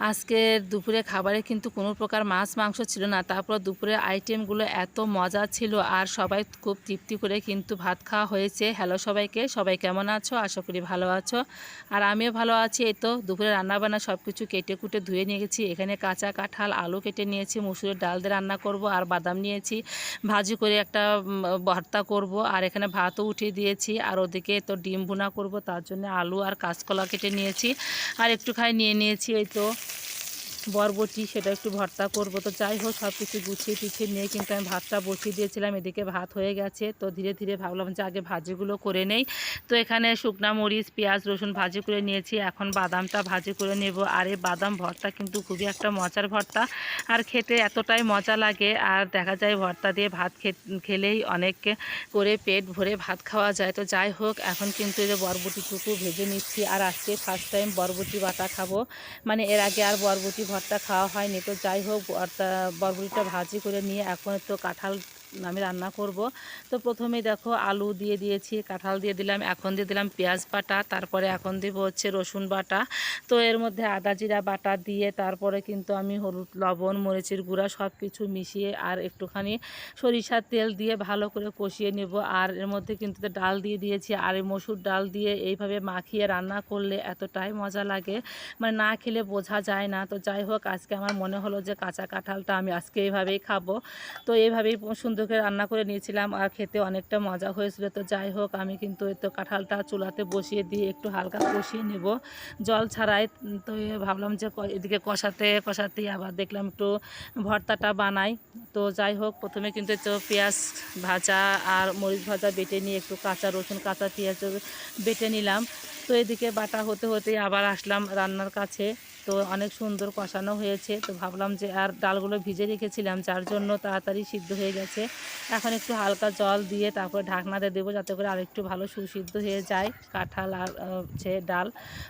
আজকের দুপুরে খাবারে কিন্তু কোনো প্রকার মাছ মাংস ছিল না। তারপর দুপুরের আইটেমগুলো এত মজা ছিল আর সবাই খুব তৃপ্তি করে কিন্তু ভাত খাওয়া হয়েছে। হ্যালো সবাইকে, সবাই কেমন আছো? আশা করি ভালো আছো। আর আমিও ভালো আছি। এই তো দুপুরে রান্নাবান্না সব কিছু কেটে কুটে ধুয়ে নিয়ে গেছি। এখানে কাঁচা কাঁঠাল, আলু কেটে নিয়েছি, মুসুরের ডাল দিয়ে রান্না করব, আর বাদাম নিয়েছি ভাজি করে একটা ভর্তা করব। আর এখানে ভাতও উঠিয়ে দিয়েছি, আর ওদিকে তো ডিম ভুনা করব, তার জন্য আলু আর কাঁচকলা কেটে নিয়েছি। আর একটুখানি নিয়ে নিয়েছি এই তো বরবটি, সেটা একটু ভর্তা করব। তো যাই হোক, সব কিছু গুছিয়ে টুছিয়ে নিয়ে কিন্তু আমি ভাতটা বসিয়ে দিয়েছিলাম। এদিকে ভাত হয়ে গেছে, তো ধীরে ধীরে ভাবলাম যে আগে ভাজিগুলো করে নেই। তো এখানে শুকনা মরিচ, পেঁয়াজ, রসুন ভাজি করে নিয়েছি। এখন বাদামটা ভাজি করে নেব। আর এই বাদাম ভর্তা কিন্তু খুবই একটা মজার ভর্তা, আর খেতে এতটাই মজা লাগে। আর দেখা যায় ভর্তা দিয়ে ভাত খেলেই অনেক করে পেট ভরে ভাত খাওয়া যায়। তো যাই হোক, এখন কিন্তু এই যে বরবটিটুকু ভেজে নিচ্ছি। আর আজকে ফার্স্ট টাইম বরবটি বাটা খাবো, মানে এর আগে আর বরবটি ভর্তা খাওয়া হয়নি। তো যাই হোক, বরবটিটা ভাজি করে নিয়ে এখন তো কাঁঠাল আমি রান্না করব। তো প্রথমেই দেখো আলু দিয়ে দিয়েছি, কাঁঠাল দিয়ে দিলাম, এখন দিয়ে দিলাম পেঁয়াজ বাটা, তারপরে এখন দিব হচ্ছে রসুন বাটা। তো এর মধ্যে আদা জিরা বাটা দিয়ে তারপরে কিন্তু আমি হলুদ, লবণ, মরিচের গুঁড়া সব কিছু মিশিয়ে আর একটুখানি সরিষার তেল দিয়ে ভালো করে কষিয়ে নেব। আর এর মধ্যে কিন্তু ডাল দিয়ে দিয়েছি, আর এই মসুর ডাল দিয়ে এইভাবে মাখিয়ে রান্না করলে এতটাই মজা লাগে, মানে না খেলে বোঝা যায় না। তো যাই হোক, আজকে আমার মনে হলো যে কাঁচা কাঁঠালটা আমি আজকে এইভাবেই খাবো। তো এইভাবেই সুন্দর করে রান্না করে নিয়েছিলাম, আর খেতে অনেকটা মজা হয়েছিল। তো যাই হোক, আমি কিন্তু এই তো কাঁঠালটা চুলাতে বসিয়ে দিয়ে একটু হালকা কষিয়ে নেব, জল ছাড়াই। তো ভাবলাম যে এদিকে কষাতে কষাতেই আবার দেখলাম একটু ভর্তাটা বানাই। তো যাই হোক, প্রথমে কিন্তু তো পেঁয়াজ ভাজা আর মরিচ ভাজা বেটে নিয়ে একটু কাঁচা রসুন, কাঁচা পেঁয়াজ বেটে নিলাম। তো এদিকে বাটা হতে হতেই আবার আসলাম রান্নার কাছে। তো অনেক সুন্দর কষানো হয়েছে। তো ভাবলাম যে, আর ডালগুলো ভিজে রেখেছিলাম যার জন্য তাড়াতাড়ি সিদ্ধ হয়ে গেছে। এখন একটু হালকা জল দিয়ে তারপরে ঢাকনা দিয়ে দেবো, যাতে করে আরেকটু ভালো সুসিদ্ধ হয়ে যায় কাঁঠাল আর হচ্ছে ডাল।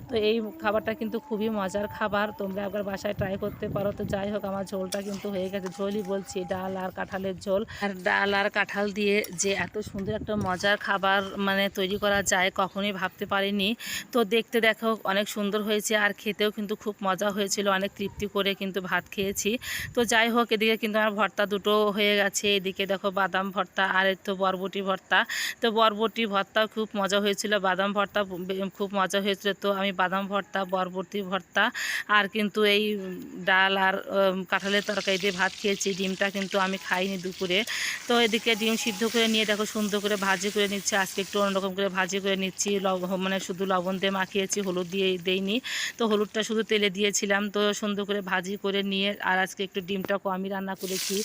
তো এই খাবারটা কিন্তু খুবই মজার খাবার, তোমরা একবার বাসায় ট্রাই করতে পারো। তো যাই হোক, আমার ঝোলটা কিন্তু হয়ে গেছে, ঝোলই বলছি, ডাল আর কাঁঠালের ঝোল। আর ডাল আর কাঁঠাল দিয়ে যে এত সুন্দর একটা মজার খাবার মানে তৈরি করা যায় কখনোই ভাবতে পারিনি। তো দেখতে দেখো অনেক সুন্দর হয়েছে, আর খেতেও কিন্তু খুব মজা হয়েছিল, অনেক তৃপ্তি করে কিন্তু ভাত খেয়েছি। তো যাই হোক, এদিকে কিন্তু আমার ভর্তা দুটো হয়ে গেছে। এদিকে দেখো বাদাম ভর্তা, আর তো বরবটি ভর্তা। তো বরবটি ভর্তাও খুব মজা হয়েছিল, বাদাম ভর্তা খুব মজা হয়েছিল। তো আমি বাদাম ভর্তা, বরবটি ভর্তা আর কিন্তু এই ডাল আর কাঁঠালের তরকারি দিয়ে ভাত খেয়েছি। ডিমটা কিন্তু আমি খাইনি দুপুরে। তো এদিকে ডিম সিদ্ধ করে নিয়ে দেখো সুন্দর করে ভাজি করে নিচ্ছি। আজকে একটু অন্যরকম করে ভাজি করে নিচ্ছি, মানে শুধু লবণ দিয়ে মাখিয়েছি, হলুদ দিয়ে দেইনি। তো হলুদটা শুধু তেলে দিয়েছিলাম। তো সুন্দর করে ভাজি করে নিয়ে আর আজকে একটু ডিমটা কমই রান্না করেছি,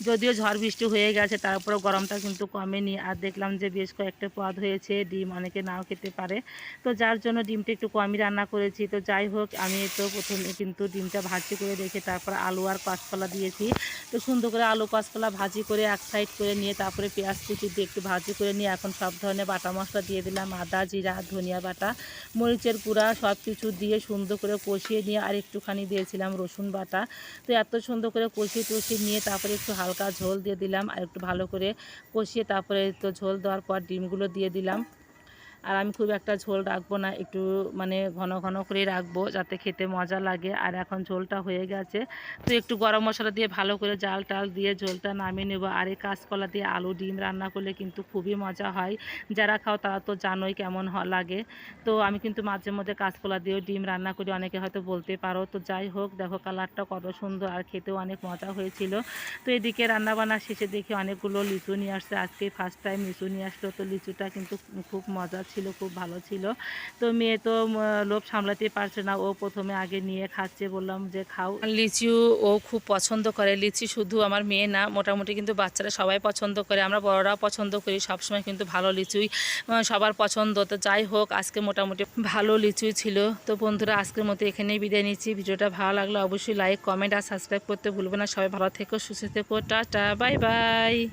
যদিও ঝড় বৃষ্টি হয়ে গেছে, তারপরে গরমটা কিন্তু কমেনি। আর দেখলাম যে বেশ কয়েকটা পদ হয়েছে, ডিম অনেকে নাও খেতে পারে, তো যার জন্য ডিমটা একটু কমই রান্না করেছি। তো যাই হোক, আমি তো প্রথমে কিন্তু ডিমটা ভাজি করে রেখে তারপর আলু আর কাঁচকলা দিয়েছি। তো সুন্দর করে আলু কাঁচকলা ভাজি করে এক সাইড করে নিয়ে তারপরে পেঁয়াজ কুচি দিয়ে একটু ভাজি করে নিয়ে এখন সব ধরনের বাটা মশলা দিয়ে দিলাম, আদা জিরা ধনিয়া বাটা মরিচের গুঁড়া সব কিছু দিয়ে সুন্দর করে কষিয়ে নিয়ে আর একটুখানি দিয়েছিলাম রসুন বাটা। তো এত সুন্দর করে কষিয়ে টষিয়ে নিয়ে তারপরে একটু হালকা ঝোল দিয়ে দিলাম, আর একটু ভালো করে কষিয়ে তারপরে তো ঝোল দেওয়ার পর ডিমগুলো দিয়ে দিলাম। আর আমি খুব একটা ঝোল রাখবো না, একটু মানে ঘন ঘন করে রাখবো যাতে খেতে মজা লাগে। আর এখন ঝোলটা হয়ে গেছে, তো একটু গরম মশলা দিয়ে ভালো করে জাল টাল দিয়ে ঝোলটা নামিয়ে নেব। আর এই কাঁচকলা দিয়ে আলু ডিম রান্না করলে কিন্তু খুবই মজা হয়, যারা খাও তারা তো জানোই কেমন লাগে। তো আমি কিন্তু মাঝে মধ্যে কাঁচকলা দিয়েও ডিম রান্না করি, অনেকে হয়তো বলতে পারো। তো যাই হোক, দেখো কালারটা কত সুন্দর, আর খেতেও অনেক মজা হয়েছিল। তো এদিকে রান্নাবান্না শেষে দেখি অনেকগুলো লিচু নিয়ে আসছে, আজকে ফার্স্ট টাইম লিচু নিয়ে আসলো। তো লিচুটা কিন্তু খুব মজা ছিল, খুব ভালো ছিল। তো মেয়ে তো লোভ সামলাতে পারছে না, ও প্রথমে আগে নিয়ে খাচ্ছে, বললাম যে খাও। লিচু ও খুব পছন্দ করে, লিচি শুধু আমার মেয়ে না, মোটামুটি কিন্তু বাচ্চারা সবাই পছন্দ করে, আমরা বড়রাও পছন্দ করি। সবসময় কিন্তু ভালো লিচুই সবার পছন্দ। তো যাই হোক, আজকে মোটামুটি ভালো লিচুই ছিল। তো বন্ধুরা, আজকের মতো এখানেই বিদায় নিচ্ছি। ভিডিওটা ভালো লাগলে অবশ্যই লাইক কমেন্ট আর সাবস্ক্রাইব করতে ভুলবে না। সবাই ভালো থেকো, সুস্থ থেকো, টাটা, বাই বাই।